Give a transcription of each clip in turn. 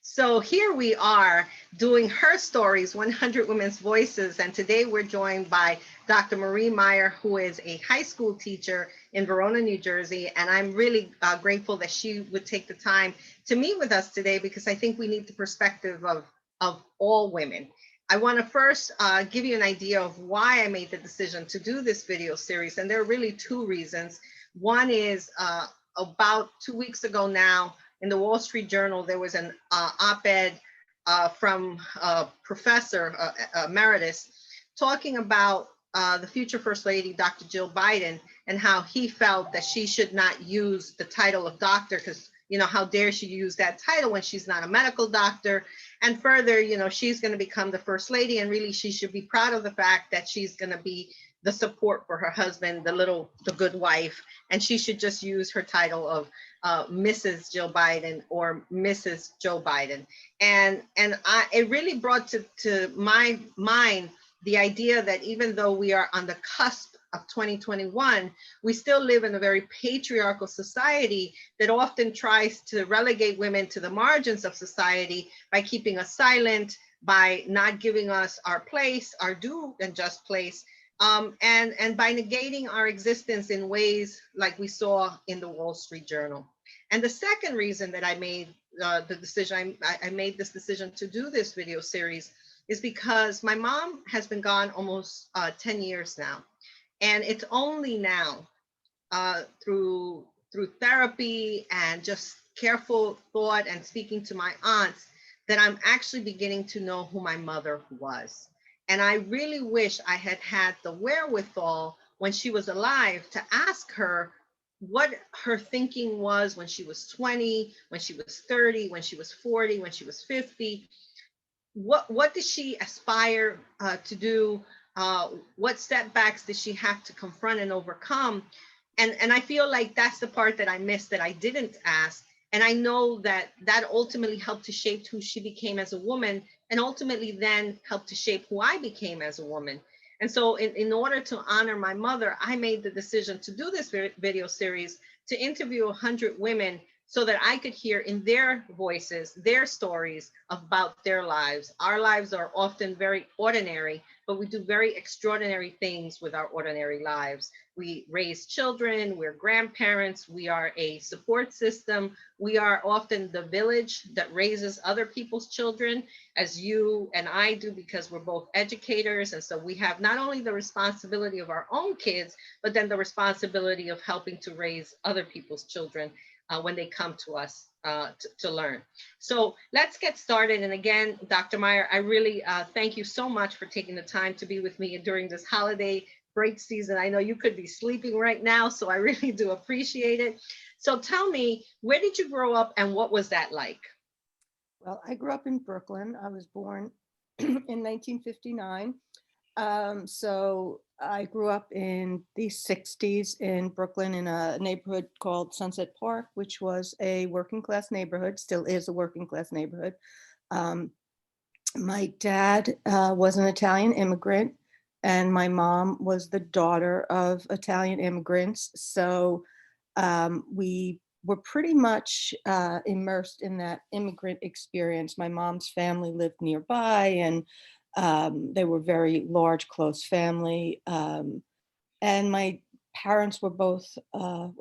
So here we are doing Her Stories, 100 Women's Voices. And today we're joined by Dr. Marie Meyer, who is a high school teacher in Verona, New Jersey. And I'm really grateful that she would take the time to meet with us today, because I think we need the perspective of all women. I want to first give you an idea of why I made the decision to do this video series. And there are really two reasons. One is about 2 weeks ago now, in the Wall Street Journal, there was an op-ed from a professor emeritus talking about the future First Lady, Dr. Jill Biden, and how he felt that she should not use the title of doctor because, you know, how dare she use that title when she's not a medical doctor? And further, you know, she's going to become the First Lady, and really she should be proud of the fact that she's going to be the support for her husband, the good wife, and she should just use her title of Mrs. Jill Biden or Mrs. Joe Biden. And it really brought to my mind the idea that even though we are on the cusp of 2021, we still live in a very patriarchal society that often tries to relegate women to the margins of society by keeping us silent, by not giving us our place, our due and just place, and by negating our existence in ways like we saw in the Wall Street Journal. And the second reason that I made I made this decision to do this video series is because my mom has been gone almost 10 years now. And it's only now through therapy and just careful thought and speaking to my aunts that I'm actually beginning to know who my mother was. And I really wish I had had the wherewithal when she was alive to ask her what her thinking was when she was 20, when she was 30, when she was 40, when she was 50. What did she aspire to do? What setbacks did she have to confront and overcome? And I feel like that's the part that I missed, that I didn't ask. And I know that that ultimately helped to shape who she became as a woman, and ultimately then helped to shape who I became as a woman. And so in order to honor my mother, I made the decision to do this video series to interview 100 women so that I could hear in their voices, their stories about their lives. Our lives are often very ordinary, but we do very extraordinary things with our ordinary lives. We raise children, we're grandparents, we are a support system. We are often the village that raises other people's children, as you and I do, because we're both educators. And so we have not only the responsibility of our own kids, but then the responsibility of helping to raise other people's children when they come to us to learn. So let's get started. And again, Dr. Meyer, I really thank you so much for taking the time to be with me during this holiday break season. I know you could be sleeping right now, so I really do appreciate it. So tell me, where did you grow up and what was that like? Well, I grew up in Brooklyn. I was born in 1959. So I grew up in the 60s in Brooklyn in a neighborhood called Sunset Park, which was a working class neighborhood, still is a working class neighborhood. My dad was an Italian immigrant, and my mom was the daughter of Italian immigrants. So we were pretty much immersed in that immigrant experience. My mom's family lived nearby, and they were very large, close family. And my parents were both,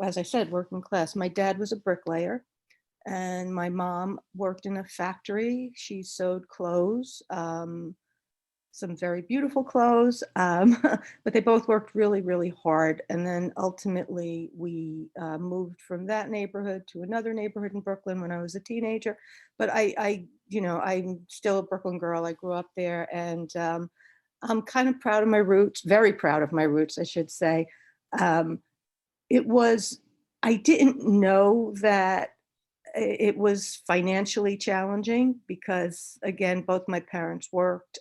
as I said, working class. My dad was a bricklayer, and my mom worked in a factory. She sewed clothes, some very beautiful clothes, but they both worked really, really hard. And then ultimately we moved from that neighborhood to another neighborhood in Brooklyn when I was a teenager. But I'm still a Brooklyn girl. I grew up there, and I'm kind of proud of my roots, very proud of my roots, I should say. I didn't know that it was financially challenging because, again, both my parents worked.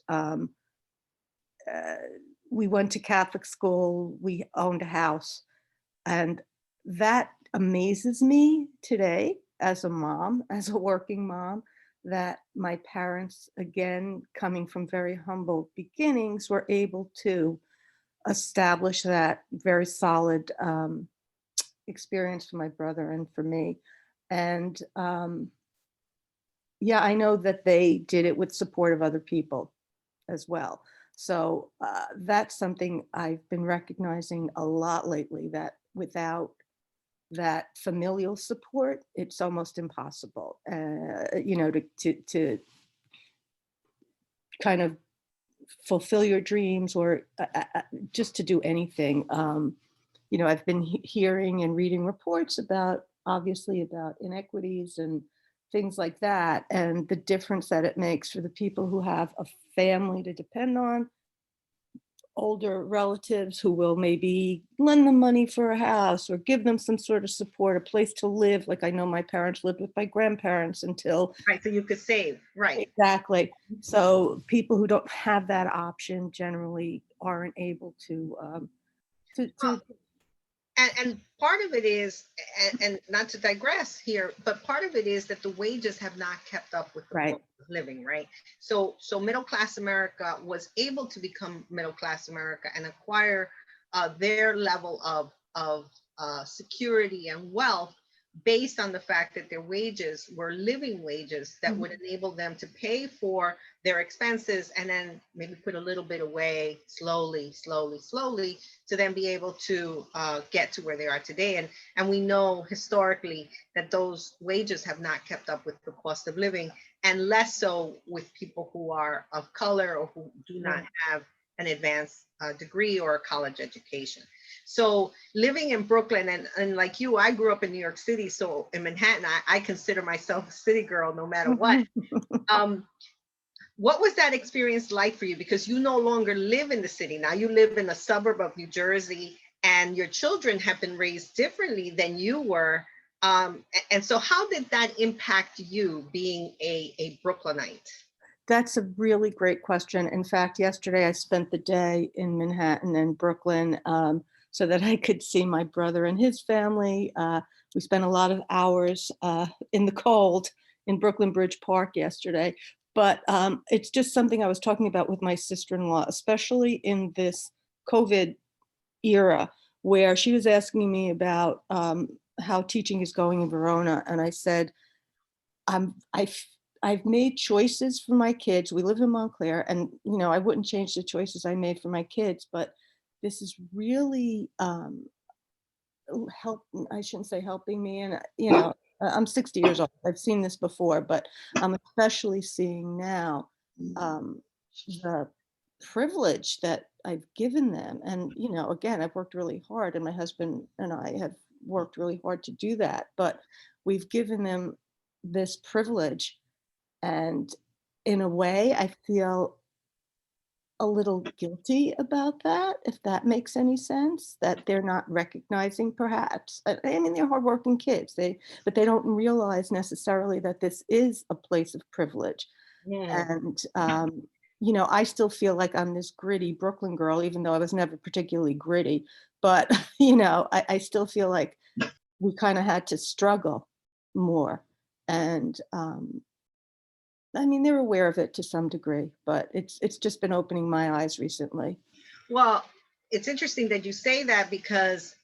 We went to Catholic school, we owned a house, and that amazes me today as a mom, as a working mom, that my parents, again, coming from very humble beginnings, were able to establish that very solid experience for my brother and for me. And Yeah, I know that they did it with support of other people as well. So that's something I've been recognizing a lot lately, that without that familial support, it's almost impossible, to kind of fulfill your dreams, or just to do anything. I've been hearing and reading reports about, obviously, about inequities and things like that, and the difference that it makes for the people who have a family to depend on, older relatives who will maybe lend them money for a house or give them some sort of support, a place to live. Like, I know my parents lived with my grandparents until. Right, so you could save, right. Exactly. So people who don't have that option generally aren't able to. And part of it is, and not to digress here, but part of it is that the wages have not kept up with the Right. cost of living, right? So middle class America was able to become middle class America and acquire their level of security and wealth based on the fact that their wages were living wages that would Mhm. enable them to pay for their expenses and then maybe put a little bit away slowly, slowly, slowly, to then be able to get to where they are today. And we know historically that those wages have not kept up with the cost of living, and less so with people who are of color or who do not Right. have an advanced degree or a college education. So living in Brooklyn, and like you, I grew up in New York City. So in Manhattan, I consider myself a city girl no matter what. Um, what was that experience like for you? Because you no longer live in the city. Now you live in a suburb of New Jersey, and your children have been raised differently than you were. And so how did that impact you being a Brooklynite? That's a really great question. In fact, yesterday I spent the day in Manhattan and Brooklyn, so that I could see my brother and his family. We spent a lot of hours in the cold in Brooklyn Bridge Park yesterday. But it's just something I was talking about with my sister-in-law, especially in this COVID era, where she was asking me about how teaching is going in Verona. And I said, I'm I've I've made choices for my kids. We live in Montclair, and I wouldn't change the choices I made for my kids, but this is really help. I shouldn't say helping me, and I'm 60 years old. I've seen this before, but I'm especially seeing now the privilege that I've given them. And again, I've worked really hard, and my husband and I have worked really hard to do that, but we've given them this privilege. And in a way, I feel a little guilty about that, if that makes any sense, that they're not recognizing, perhaps. I mean, they're hardworking kids, but they don't realize necessarily that this is a place of privilege. Yeah. And I still feel like I'm this gritty Brooklyn girl, even though I was never particularly gritty. But I still feel like we kind of had to struggle more. And I mean, they're aware of it to some degree, but it's just been opening my eyes recently. Well, it's interesting that you say that because,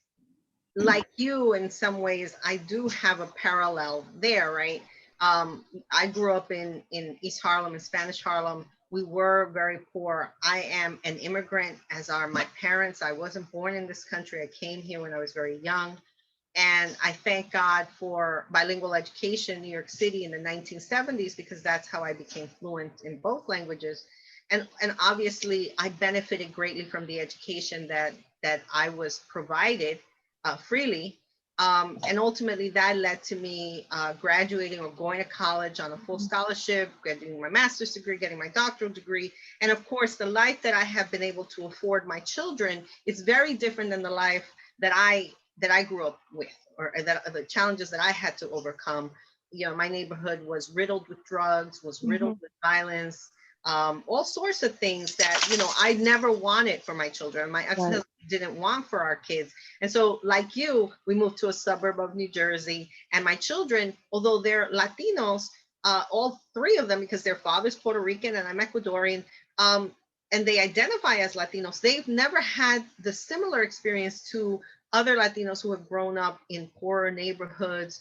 like you, in some ways, I do have a parallel there, right? I grew up in East Harlem, in Spanish Harlem. We were very poor. I am an immigrant, as are my parents. I wasn't born in this country. I came here when I was very young. And I thank God for bilingual education in New York City in the 1970s, because that's how I became fluent in both languages. And obviously, I benefited greatly from the education that I was provided freely. And ultimately, that led to me graduating or going to college on a full scholarship, getting my master's degree, getting my doctoral degree. And of course, the life that I have been able to afford my children is very different than the life that I grew up with, or that the challenges that I had to overcome. My neighborhood was riddled with drugs, was riddled Mhm. with violence, all sorts of things that I never wanted for my children. My Right. ex-husband didn't want for our kids. And so, like you, we moved to a suburb of New Jersey, and my children, although they're Latinos, all three of them, because their father's Puerto Rican and I'm Ecuadorian, um, and they identify as Latinos, they've never had the similar experience to other Latinos who have grown up in poorer neighborhoods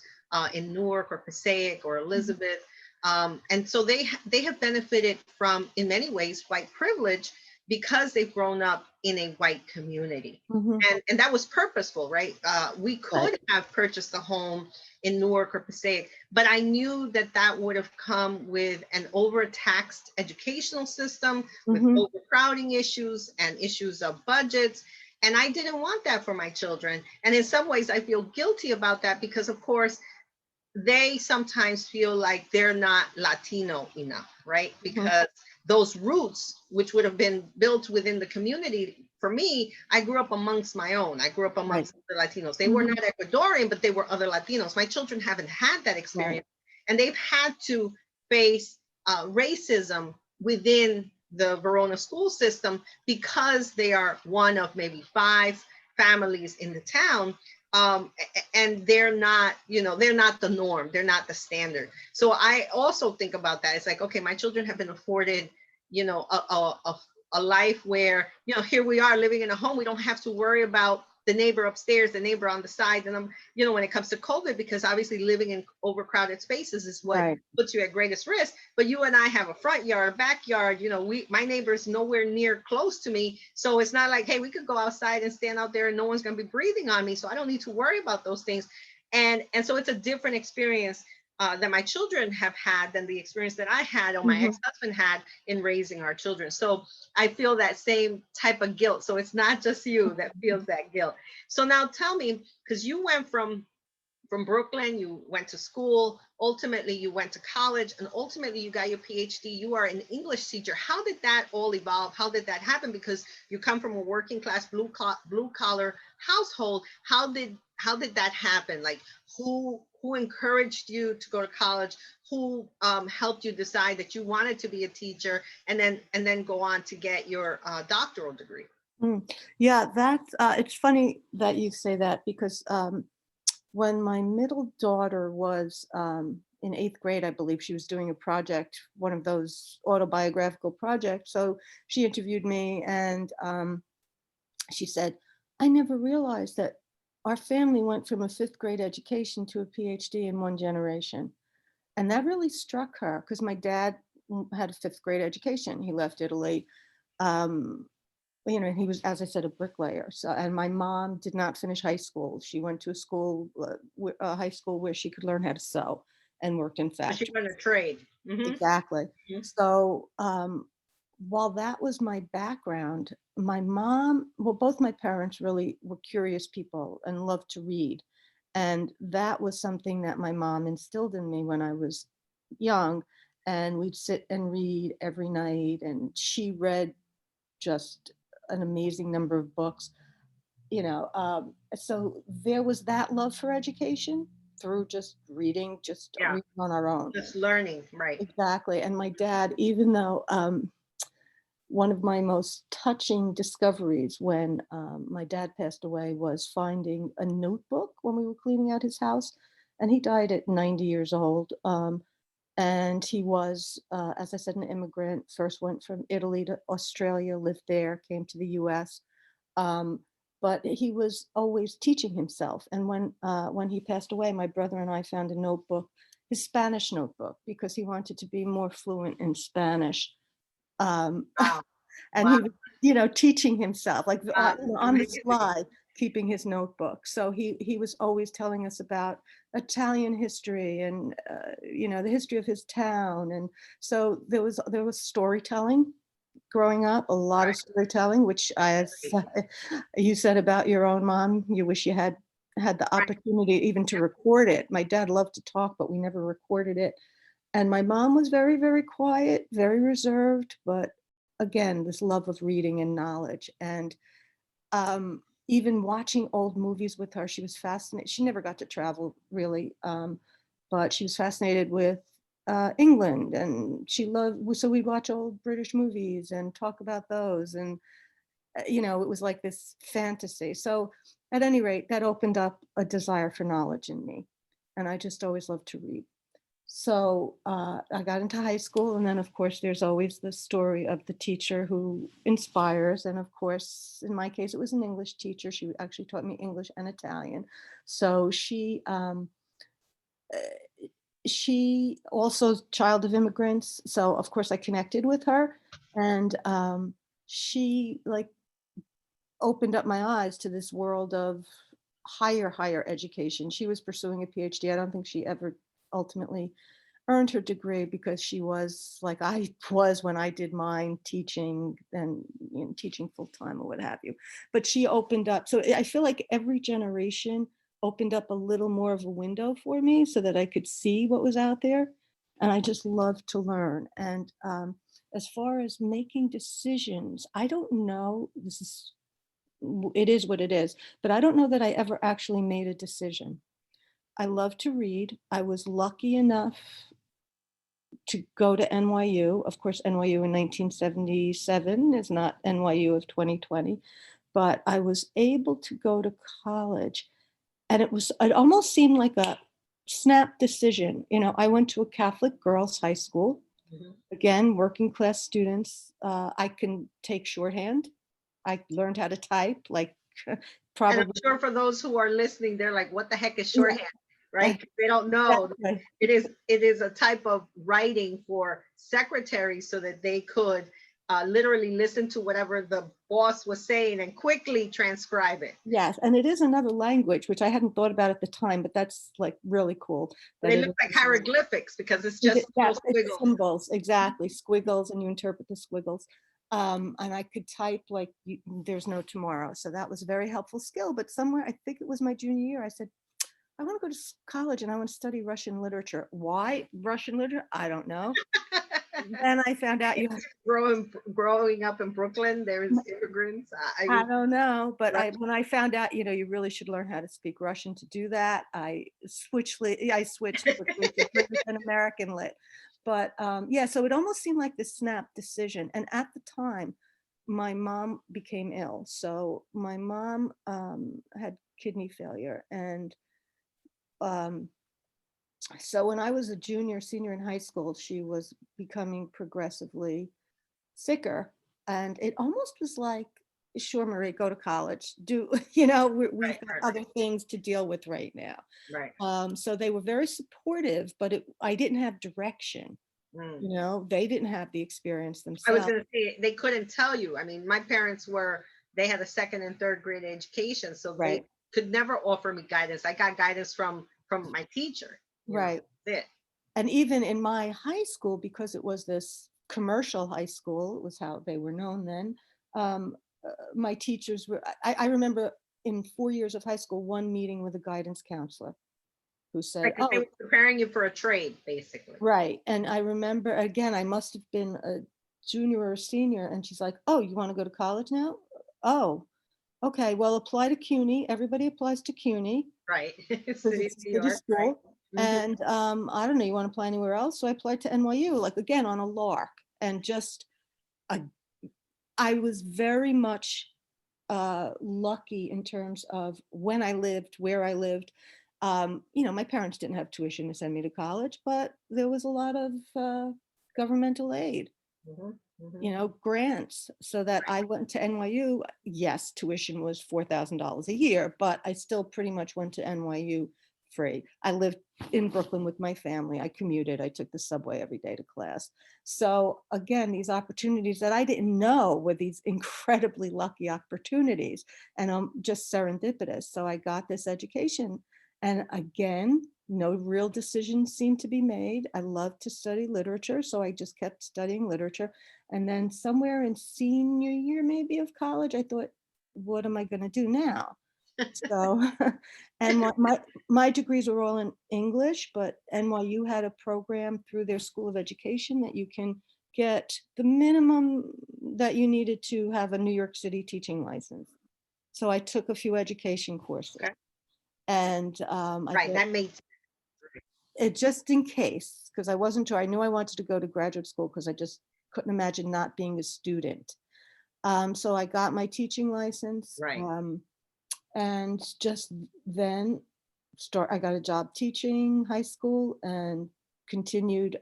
in Newark or Passaic or Mhm. Elizabeth. And so they have benefited from, in many ways, white privilege because they've grown up in a white community. Mhm. And that was purposeful, right? We Right. could have purchased a home in Newark or Passaic, but I knew that that would have come with an overtaxed educational system, with Mhm. overcrowding issues and issues of budgets. And I didn't want that for my children. And in some ways, I feel guilty about that because, of course, they sometimes feel like they're not Latino enough, right? Mhm. Because those roots, which would have been built within the community, for me, I grew up amongst my own. I grew up Right. amongst other Latinos. They were Mhm. not Ecuadorian, but they were other Latinos. My children haven't had that Right. experience, and they've had to face racism within the Verona school system because they are one of maybe 5 families in the town, and they're not, they're not the norm, they're not the standard. So I also think about that. It's like, okay, my children have been afforded, a life where, here we are living in a home. We don't have to worry about the neighbor upstairs, the neighbor on the side. And when it comes to COVID, because obviously living in overcrowded spaces is what Right. puts you at greatest risk. But you and I have a front yard, a backyard. My neighbor's nowhere near close to me, so it's not like, hey, we could go outside and stand out there and no one's going to be breathing on me, so I don't need to worry about those things. And so it's a different experience that my children have had than the experience that I had or my Mhm. ex-husband had in raising our children. So I feel that same type of guilt. So it's not just you that feels that guilt. So now tell me, because you went from Brooklyn, you went to school, ultimately you went to college, and ultimately you got your PhD. You are an English teacher. How did that all evolve? How did that happen? Because you come from a working class blue collar household. How did that happen? Like, who encouraged you to go to college? Who helped you decide that you wanted to be a teacher, and then go on to get your doctoral degree? Mm. Yeah, that's it's funny that you say that because when my middle daughter was in eighth grade, I believe she was doing a project, one of those autobiographical projects. So she interviewed me and she said, I never realized that our family went from a fifth grade education to a PhD in one generation. And that really struck her because my dad had a fifth grade education. He left Italy. Um, he was, as I said, a bricklayer. So, and my mom did not finish high school. She went to a school, a high school where she could learn how to sew and worked in So she factories. learned a trade. Exactly. So, while that was my background, my mom, well, both my parents really were curious people and loved to read. And that was something that my mom instilled in me when I was young. And we'd sit and read every night. And she read just an amazing number of books, so there was that love for education through just Yeah, reading on our own. just learning, right? Exactly. And my dad, even though one of my most touching discoveries when my dad passed away was finding a notebook when we were cleaning out his house. And he died at 90 years old. And he was, as I said, an immigrant. First went from Italy to Australia, lived there, came to the US. Um, but he was always teaching himself. And when he passed away, my brother and I found a notebook, his Spanish notebook, because he wanted to be more fluent in Spanish. Um, Wow. and Wow. he was, teaching himself, like on the Amazing. slide, keeping his notebook. So he was always telling us about Italian history and the history of his town. And so there was storytelling growing up, a lot of storytelling, which Right. you said about your own mom, you wish you had the Right. opportunity even to Yeah. record it. My dad loved to talk, but we never recorded it. And my mom was very, very quiet, very reserved, but again, this love of reading and knowledge. And even watching old movies with her, she was fascinated. She never got to travel really, but she was fascinated with England, and she loved. So we'd watch old British movies and talk about those, and it was like this fantasy. So at any rate, that opened up a desire for knowledge in me, and I just always loved to read. So I got into high school, and then of course there's always the story of the teacher who inspires. And of course, in my case, it was an English teacher. She actually taught me English and Italian. So uh, she also child of immigrants, so of course I connected with her, and she like opened up my eyes to this world of higher education. She was pursuing a PhD. I don't think she ever ultimately earned her degree because she was like I was when I did mine, teaching and teaching full time or what have you. But she opened up. So I feel like every generation opened up a little more of a window for me so that I could see what was out there. And I just love to learn. And as far as making decisions, I don't know. It is what it is. But I don't know that I ever actually made a decision. I love to read. I was lucky enough to go to NYU. Of course, NYU in 1977 is not NYU of 2020, but I was able to go to college, and it almost seemed like a snap decision. I went to a Catholic girls' high school. Mhm. Again, working class students. I can take shorthand. I learned how to type, like And I'm probably. sure for those who are listening, they're like, what the heck is shorthand? Yeah, Right? 'Cause they don't know. exactly. It is a type of writing for secretaries so that they could literally listen to whatever the boss was saying and quickly transcribe it. Yes, and it is another language, which I hadn't thought about at the time, but that's like really cool And that they it look is like another language. hieroglyphics because it's just Yeah, little it's squiggles. symbols, exactly, squiggles, and you interpret the squiggles. And I could type like there's no tomorrow. So that was a very helpful skill. But somewhere, I think it was my junior year, I said, I want to go to college and I want to study Russian literature. Why Russian literature? I don't know. Then I found out you Growing up in Brooklyn, there's immigrants. I don't know, but Right. when I found out, you really should learn how to speak Russian to do that, I switched quickly to British and American Lit. But yeah, so it almost seemed like this snap decision. And at the time, my mom became ill. So my mom had kidney failure. And um, so when I was a junior, senior in high school, she was becoming progressively sicker. And it almost was like, sure, Marie, go to college. We've Right, got right, other things to deal with right now. right. So they were very supportive, but I didn't have direction. Mm. They didn't have the experience I was themselves. going to say they couldn't tell you. I mean, my parents they had a second and third grade education, so they Right, could never offer me guidance. I got guidance from my teacher. right. That's it. And even in my high school, because it was this commercial high school, it was how they were known then. My teachers were, I remember in 4 years of high school, one meeting with a guidance counselor who said, Because they oh, were preparing you for a trade, basically. right. And I remember, again, I must have been a junior or a senior. And she's like, oh, you want to go to college now? Oh, okay. Well, apply to CUNY. Everybody applies to CUNY Right. because City it's of a New city York, right? school. Mhm. And I don't know, you want to apply anywhere else? So I applied to NYU, like again, on a lark. And just, I, I was very much lucky in terms of when I lived, where I lived. My parents didn't have tuition to send me to college, but there was a lot of governmental aid, Mhm. Mhm. grants, so that I went to NYU. Yes, tuition was $4,000 a year, but I still pretty much went to NYU free. I lived in Brooklyn with my family. I commuted. I took the subway every day to class. So again, these opportunities that I didn't know were these incredibly lucky opportunities, and just serendipitous. So I got this education, and again, no real decisions seemed to be made. I love to study literature, so I just kept studying literature. And then somewhere in senior year, maybe of college, I thought, what am I going to do now? So, and my degrees were all in English, but NYU had a program through their School of Education that you can get the minimum that you needed to have a New York City teaching license. So I took a few education courses, Okay. and I Right. thought, That makes it just in case, because I wasn't sure. I knew I wanted to go to graduate school because I just couldn't imagine not being a student. So I got my teaching license, right. and just then I got a job teaching high school and continued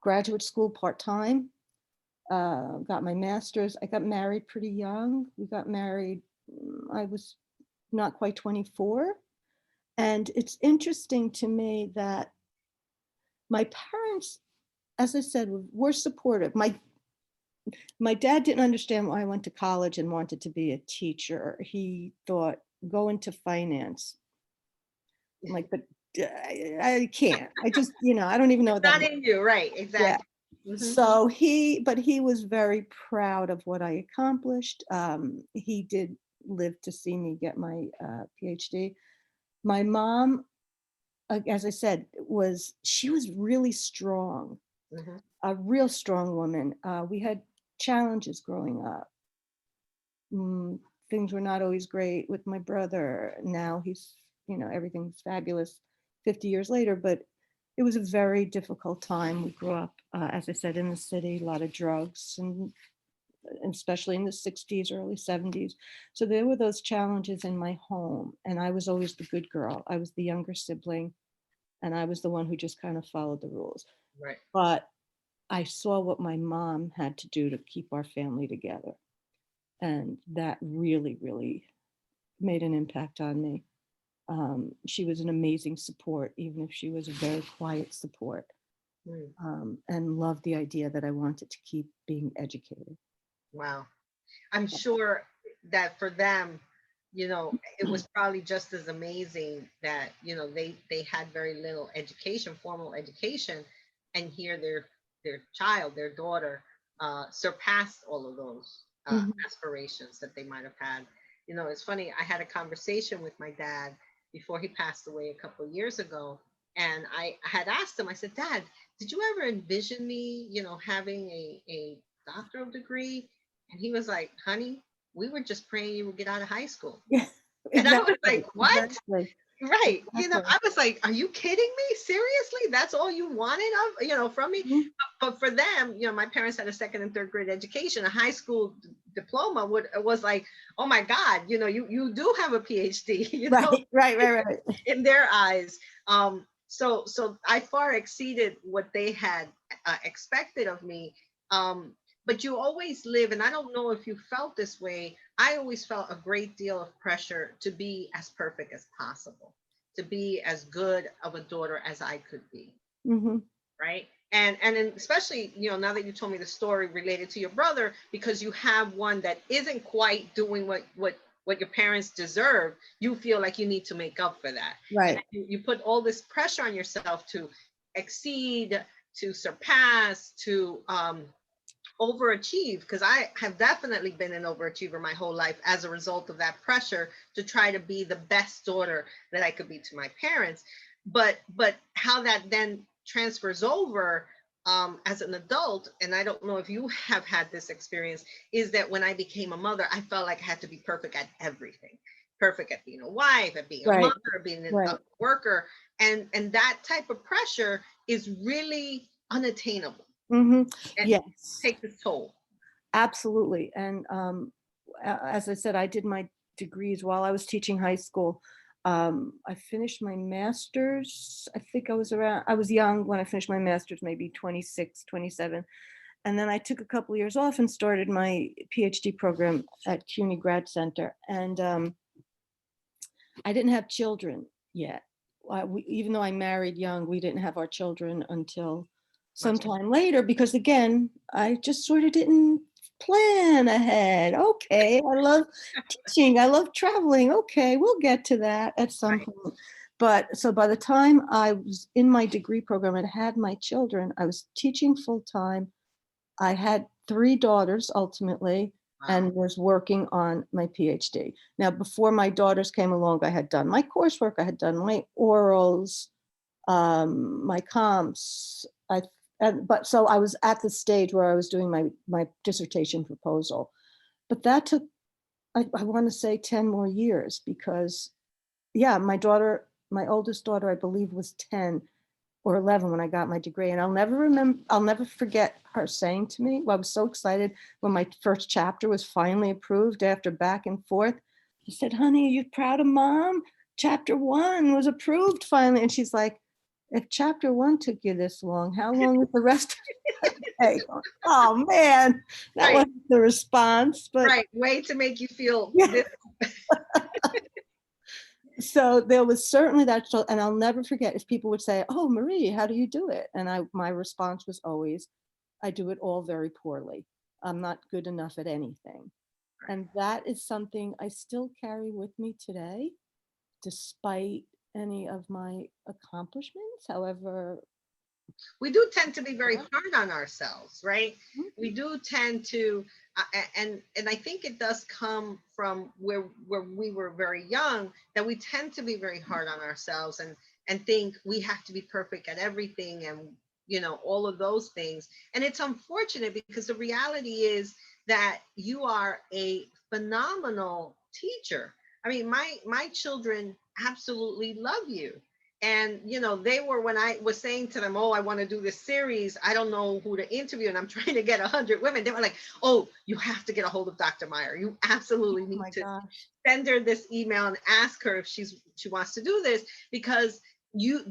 graduate school part-time. Got my master's. I got married pretty young. We got married, I was not quite 24. And it's interesting to me that My parents, as I said, were supportive. My dad didn't understand why I went to college and wanted to be a teacher. He thought, go into finance. I'm like, but I can't. I just, I don't even know what that Not means. in you, right? Yeah. Exactly. Mhm. So but he was very proud of what I accomplished. He did live to see me get my PhD. My mom, as I said, she was really strong, Mhm. a real strong woman. We had challenges growing up. Mm, things were not always great with my brother. Now he's, everything's fabulous 50 years later, but it was a very difficult time. We grew up, as I said, in the city, a lot of drugs, and especially in the 60s, early 70s. So there were those challenges in my home, and I was always the good girl. I was the younger sibling, and I was the one who just kind of followed the rules. Right. But I saw what my mom had to do to keep our family together. And that really, really made an impact on me. She was an amazing support, even if she was a very quiet support, Mm. and loved the idea that I wanted to keep being educated. Wow. I'm sure that for them, it was probably just as amazing that, they had very little education, formal education, and here their child, their daughter, surpassed all of those Mhm. aspirations that they might have had. It's funny, I had a conversation with my dad before he passed away a couple of years ago, and I had asked him, I said, Dad, did you ever envision me, having a doctoral degree? And he was like, honey, we were just praying you would get out of high school. Yeah, And I was exactly, like, what? exactly, Right. exactly. I was like, are you kidding me? Seriously? That's all you wanted from me? Mhm. But for them, my parents had a second and third grade education. A high school diploma was like, oh my God, you do have a PhD, Right, right, right, right. in their eyes. So I far exceeded what they had expected of me. But you always live, and I don't know if you felt this way. I always felt a great deal of pressure to be as perfect as possible, to be as good of a daughter as I could be. Hmm. Right. And then especially, now that you told me the story related to your brother, because you have one that isn't quite doing what your parents deserve, you feel like you need to make up for that. And Right. you put all this pressure on yourself to exceed, to surpass, to overachieve, because I have definitely been an overachiever my whole life as a result of that pressure to try to be the best daughter that I could be to my parents. But how that then transfers over as an adult, and I don't know if you have had this experience, is that when I became a mother, I felt like I had to be perfect at everything, perfect at being a wife, at being a Right. mother, being a Right. worker, and that type of pressure is really unattainable Hmm. and Yes, takes its toll. absolutely. And as I said, I did my degrees while I was teaching high school. I finished my master's. I think I was young when I finished my master's, maybe 26, 27. And then I took a couple of years off and started my PhD program at CUNY Grad Center. And I didn't have children yet. Even though I married young, we didn't have our children until Much. sometime later because, again, I just sort of didn't plan ahead. Okay, I love teaching, I love traveling. Okay, we'll get to that at some Right. point. But so by the time I was in my degree program and had my children, I was teaching full time. I had 3 daughters ultimately Wow. and was working on my PhD. Now, before my daughters came along, I had done my coursework, I had done my orals, my comps. But so I was at the stage where I was doing my dissertation proposal. But that took, I want to say 10 more years because, yeah, my oldest daughter, I believe, was 10 or 11 when I got my degree. And I'll never forget her saying to me, well, I was so excited when my first chapter was finally approved after back and forth. I said, honey, are you proud of mom? Chapter 1 was approved finally. And she's like, if chapter 1 took you this long, how long was the rest of it take? Oh man, that Right. wasn't the response, but Right. Way to make you feel yeah, this. So there was certainly that, and I'll never forget if people would say, "Oh, Marie, how do you do it?" And my response was always, "I do it all very poorly. I'm not good enough at anything." And that is something I still carry with me today, despite any of my accomplishments. However, We do tend to be very hard on ourselves, right? We do tend to, and I think it does come from where we were very young, that we tend to be very hard on ourselves and think we have to be perfect at everything, and all of those things. And it's unfortunate because the reality is that you are a phenomenal teacher. I mean, my children absolutely love you. And they were, when I was saying to them, oh, I want to do this series, I don't know who to interview, and I'm trying to get 100 women, they were like, oh, you have to get a hold of Dr. Meyer. You absolutely oh need my to gosh, send her this email and ask her if she wants to do this, because you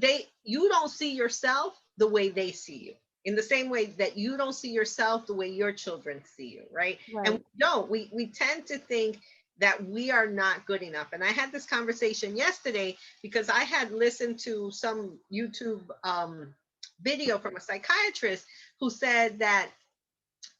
don't see yourself the way they see you, in the same way that you don't see yourself the way your children see you, right? And right. we tend to think that we are not good enough. And I had this conversation yesterday because I had listened to some YouTube video from a psychiatrist who said that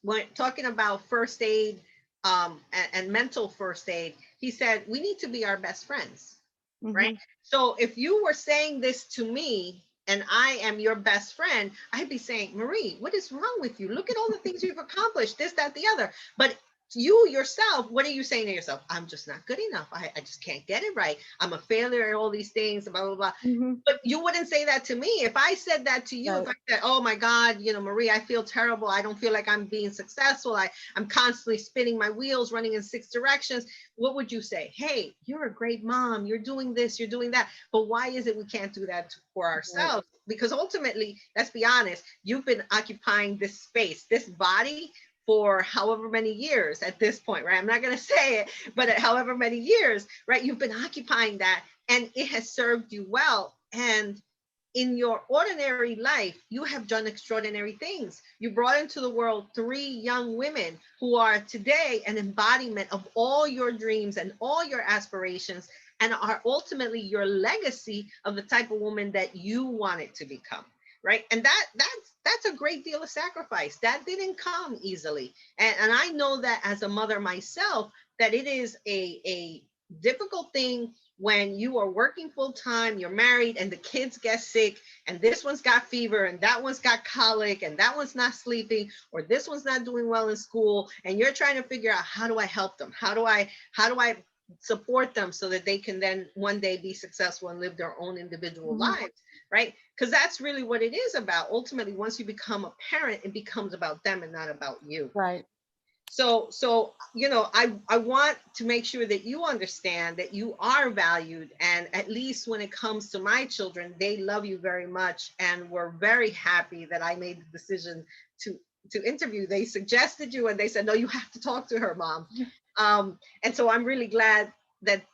when talking about first aid, and mental first aid, he said we need to be our best friends, right? Hmm. So if you were saying this to me and I am your best friend, I'd be saying, Marie, what is wrong with you? Look at all the things you've accomplished, this, that, the other. But you yourself, what are you saying to yourself? I'm just not good enough. I just can't get it right. I'm a failure at all these things, blah, blah, blah. Hmm. But you wouldn't say that to me. If I said that to you, if Right. I said, oh my God, Marie, I feel terrible. I don't feel like I'm being successful. I'm constantly spinning my wheels, running in six directions. What would you say? Hey, you're a great mom. You're doing this, you're doing that. But why is it we can't do that for Right. ourselves? Because ultimately, let's be honest, you've been occupying this space, this body, for however many years at this point, right? I'm not going to say it, but at however many years, right? You've been occupying that, and it has served you well. And in your ordinary life, you have done extraordinary things. You brought into the world 3 young women who are today an embodiment of all your dreams and all your aspirations, and are ultimately your legacy of the type of woman that you wanted to become. Right. And that's a great deal of sacrifice. That didn't come easily. And I know that as a mother myself, that it is a difficult thing when you are working full time, you're married, and the kids get sick, and this one's got fever, and that one's got colic, and that one's not sleeping, or this one's not doing well in school, and you're trying to figure out, how do I help them? How do I support them so that they can then one day be successful and live their own individual Hmm. lives, right? Because that's really what it is about. Ultimately, once you become a parent, it becomes about them and not about you. Right. So I want to make sure that you understand that you are valued, and at least when it comes to my children, they love you very much, and we're very happy that I made the decision to interview. They suggested you, and they said, no, you have to talk to her, mom. And so I'm really glad that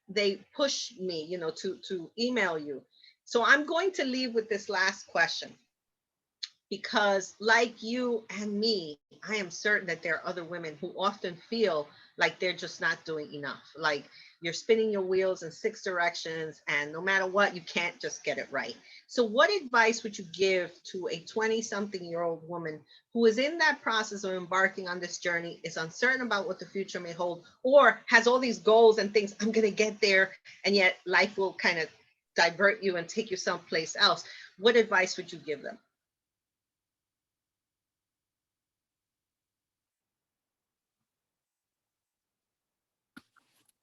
they pushed me, to email you. So I'm going to leave with this last question, because like you and me, I am certain that there are other women who often feel like they're just not doing enough. Like you're spinning your wheels in six directions, and no matter what, you can't just get it right. So what advice would you give to a 20-something-year-old woman who is in that process of embarking on this journey, is uncertain about what the future may hold, or has all these goals and things, I'm going to get there, and yet life will kind of divert you and take you someplace else? What advice would you give them?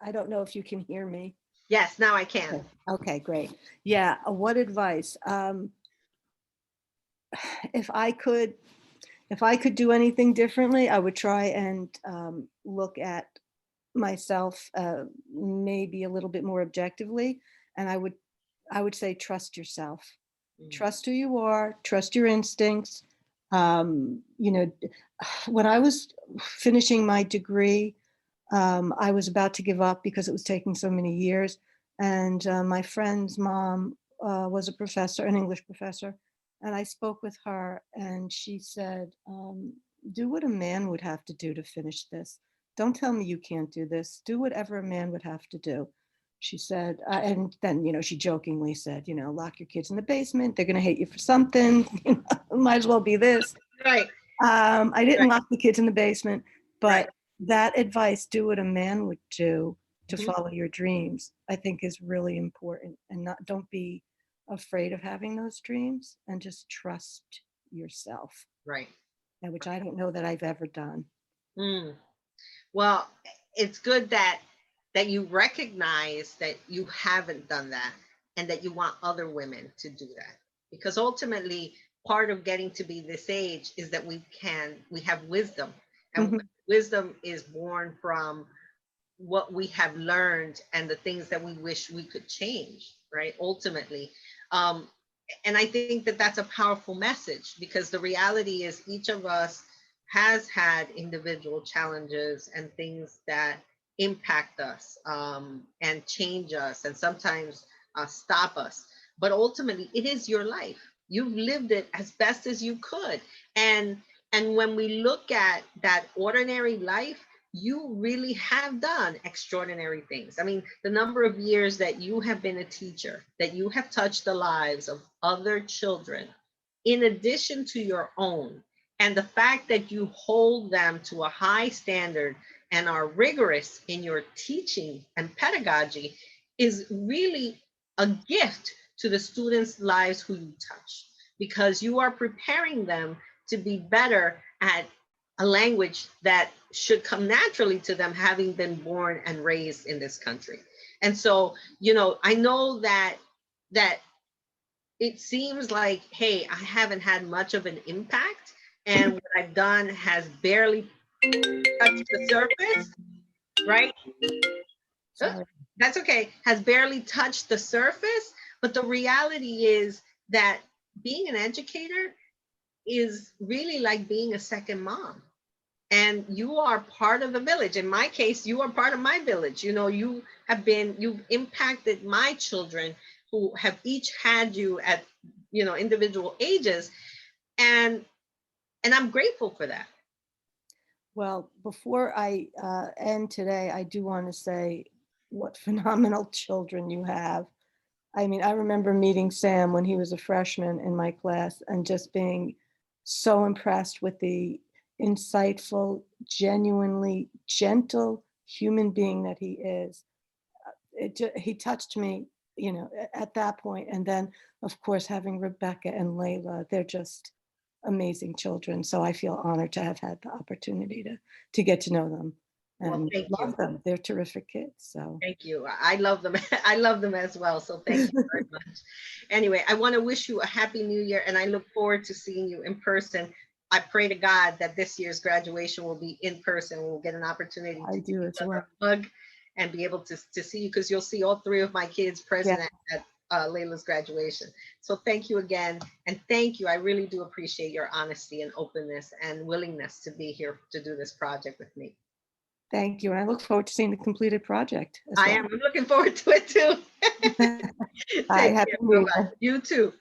I don't know if you can hear me. Yes, now I can. Okay. Okay, great. Yeah. What advice? If I could, if I could do anything differently, I would try and look at myself maybe a little bit more objectively, and I would say trust yourself. Mm. Trust who you are. Trust your instincts. You know, when I was finishing my degree, I was about to give up because it was taking so many years. And my friend's mom was a professor, an English professor. And I spoke with her, and she said, do what a man would have to do to finish this. Don't tell me you can't do this. Do whatever a man would have to do. she said, and then, she jokingly said, lock your kids in the basement. They're going to hate you for something. Might as well be this. Right. I didn't Right. lock the kids in the basement, Right. but that advice, do what a man would do to Mhm. follow your dreams, I think is really important. And don't be afraid of having those dreams, and just trust yourself, Right. and which I don't know that I've ever done. Mm. Well, it's good that you recognize that you haven't done that and that you want other women to do that. Because ultimately, part of getting to be this age is that we have wisdom. And Mhm. wisdom is born from what we have learned and the things that we wish we could change, right? Ultimately. Um, and I think that that's a powerful message, because the reality is each of us has had individual challenges and things that impact us, and change us, and sometimes stop us. But ultimately, it is your life. You've lived it as best as you could. And when we look at that ordinary life, you really have done extraordinary things. I mean, the number of years that you have been a teacher, that you have touched the lives of other children, in addition to your own, and the fact that you hold them to a high standard and are rigorous in your teaching and pedagogy, is really a gift to the students' lives who you touch, because you are preparing them to be better at a language that should come naturally to them, having been born and raised in this country. And so, I know that it seems like, hey, I haven't had much of an impact, and what I've done has barely touched the surface, right? Oh, Sorry. that's okay. Has barely touched the surface. But the reality is that being an educator is really like being a second mom, and you are part of the village. In my case, you are part of my village. You've impacted my children, who have each had you at individual ages, and I'm grateful for that. Well, before I end today, I do want to say what phenomenal children you have. I mean, I remember meeting Sam when he was a freshman in my class and just being so impressed with the insightful, genuinely gentle human being that he is. He touched me, at that point. And then, of course, having Rebecca and Layla, they're just amazing children. So I feel honored to have had the opportunity to get to know them Well, and thank you. love them. They're terrific kids. So Thank you. I love them. I love them as well. So thank you very much. Anyway, I want to wish you a happy new year, and I look forward to seeing you in person. I pray to God that this year's graduation will be in person. We'll get an opportunity I to give do each as other well. a hug and be able to see you, because you'll see all three of my kids Yeah. present at Layla's graduation. So thank you again. And thank you. I really do appreciate your honesty and openness and willingness to be here to do this project with me. Thank you. And I look forward to seeing the completed project as I well. am. I'm looking forward to it too. Bye. Take Happy care. New Bye-bye. Year. You too.